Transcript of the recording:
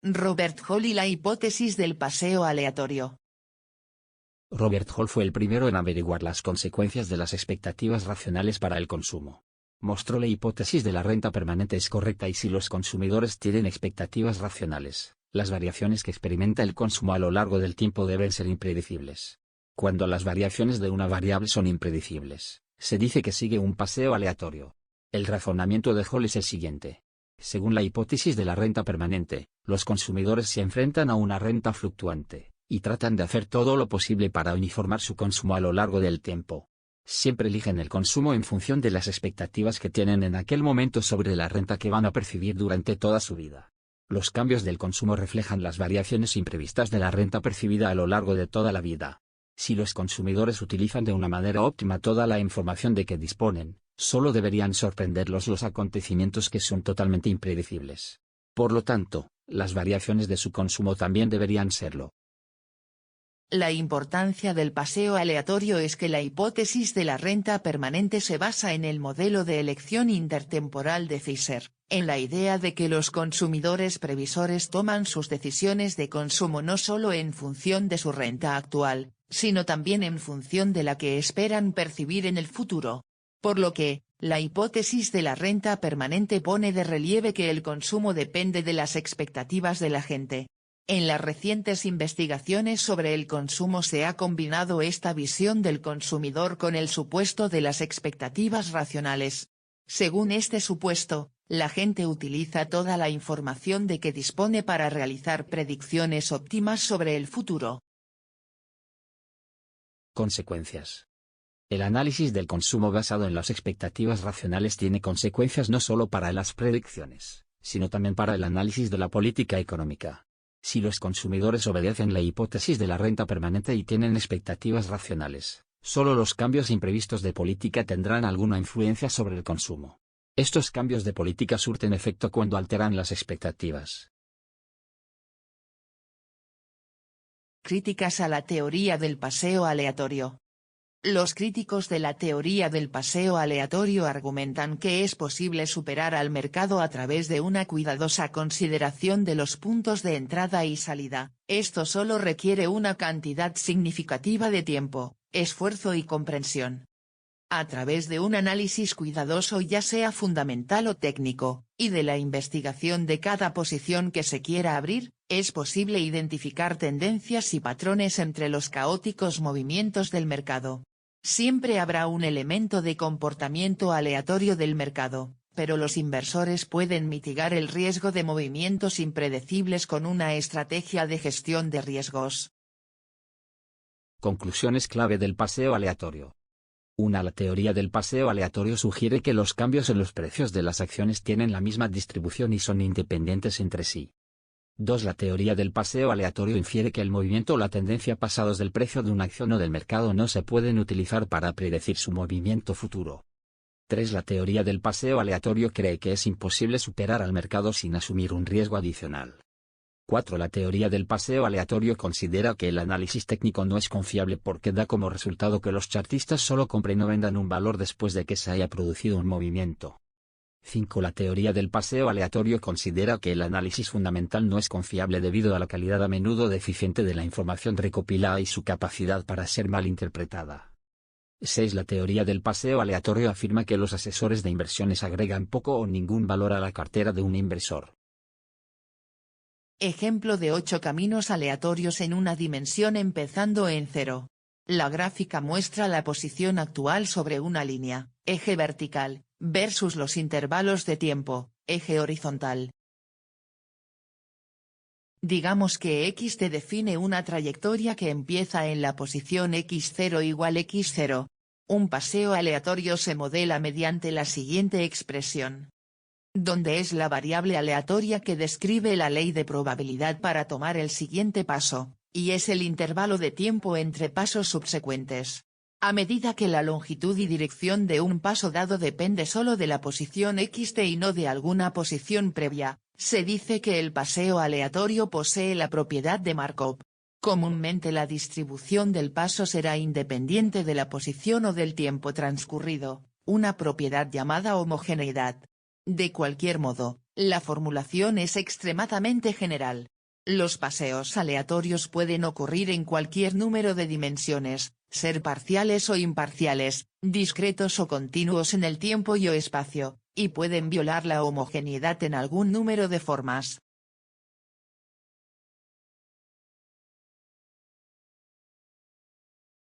Robert Hall y la hipótesis del paseo aleatorio. Robert Hall fue el primero en averiguar las consecuencias de las expectativas racionales para el consumo. Mostró la hipótesis de la renta permanente es correcta y si los consumidores tienen expectativas racionales, las variaciones que experimenta el consumo a lo largo del tiempo deben ser impredecibles. Cuando las variaciones de una variable son impredecibles, se dice que sigue un paseo aleatorio. El razonamiento de Hall es el siguiente. Según la hipótesis de la renta permanente, los consumidores se enfrentan a una renta fluctuante, y tratan de hacer todo lo posible para uniformar su consumo a lo largo del tiempo. Siempre eligen el consumo en función de las expectativas que tienen en aquel momento sobre la renta que van a percibir durante toda su vida. Los cambios del consumo reflejan las variaciones imprevistas de la renta percibida a lo largo de toda la vida. Si los consumidores utilizan de una manera óptima toda la información de que disponen, solo deberían sorprenderlos los acontecimientos que son totalmente impredecibles. Por lo tanto, las variaciones de su consumo también deberían serlo. La importancia del paseo aleatorio es que la hipótesis de la renta permanente se basa en el modelo de elección intertemporal de Fisher, en la idea de que los consumidores previsores toman sus decisiones de consumo no solo en función de su renta actual, sino también en función de la que esperan percibir en el futuro. Por lo que, la hipótesis de la renta permanente pone de relieve que el consumo depende de las expectativas de la gente. En las recientes investigaciones sobre el consumo se ha combinado esta visión del consumidor con el supuesto de las expectativas racionales. Según este supuesto, la gente utiliza toda la información de que dispone para realizar predicciones óptimas sobre el futuro. Consecuencias. El análisis del consumo basado en las expectativas racionales tiene consecuencias no solo para las predicciones, sino también para el análisis de la política económica. Si los consumidores obedecen la hipótesis de la renta permanente y tienen expectativas racionales, solo los cambios imprevistos de política tendrán alguna influencia sobre el consumo. Estos cambios de política surten efecto cuando alteran las expectativas. Críticas a la teoría del paseo aleatorio. Los críticos de la teoría del paseo aleatorio argumentan que es posible superar al mercado a través de una cuidadosa consideración de los puntos de entrada y salida. Esto solo requiere una cantidad significativa de tiempo, esfuerzo y comprensión. A través de un análisis cuidadoso ya sea fundamental o técnico, y de la investigación de cada posición que se quiera abrir, es posible identificar tendencias y patrones entre los caóticos movimientos del mercado. Siempre habrá un elemento de comportamiento aleatorio del mercado, pero los inversores pueden mitigar el riesgo de movimientos impredecibles con una estrategia de gestión de riesgos. Conclusiones clave del paseo aleatorio. 1. La teoría del paseo aleatorio sugiere que los cambios en los precios de las acciones tienen la misma distribución y son independientes entre sí. 2. La teoría del paseo aleatorio infiere que el movimiento o la tendencia pasados del precio de una acción o del mercado no se pueden utilizar para predecir su movimiento futuro. 3. La teoría del paseo aleatorio cree que es imposible superar al mercado sin asumir un riesgo adicional. 4. La teoría del paseo aleatorio considera que el análisis técnico no es confiable porque da como resultado que los chartistas solo compren o vendan un valor después de que se haya producido un movimiento. 5. La teoría del paseo aleatorio considera que el análisis fundamental no es confiable debido a la calidad a menudo deficiente de la información recopilada y su capacidad para ser mal interpretada. 6. La teoría del paseo aleatorio afirma que los asesores de inversiones agregan poco o ningún valor a la cartera de un inversor. Ejemplo de 8 caminos aleatorios en una dimensión empezando en 0. La gráfica muestra la posición actual sobre una línea, eje vertical, versus los intervalos de tiempo, eje horizontal. Digamos que X te define una trayectoria que empieza en la posición x0 igual x0. Un paseo aleatorio se modela mediante la siguiente expresión, donde es la variable aleatoria que describe la ley de probabilidad para tomar el siguiente paso, y es el intervalo de tiempo entre pasos subsecuentes. A medida que la longitud y dirección de un paso dado depende solo de la posición xt y no de alguna posición previa, se dice que el paseo aleatorio posee la propiedad de Markov. Comúnmente la distribución del paso será independiente de la posición o del tiempo transcurrido, una propiedad llamada homogeneidad. De cualquier modo, la formulación es extremadamente general. Los paseos aleatorios pueden ocurrir en cualquier número de dimensiones, ser parciales o imparciales, discretos o continuos en el tiempo y o espacio, y pueden violar la homogeneidad en algún número de formas.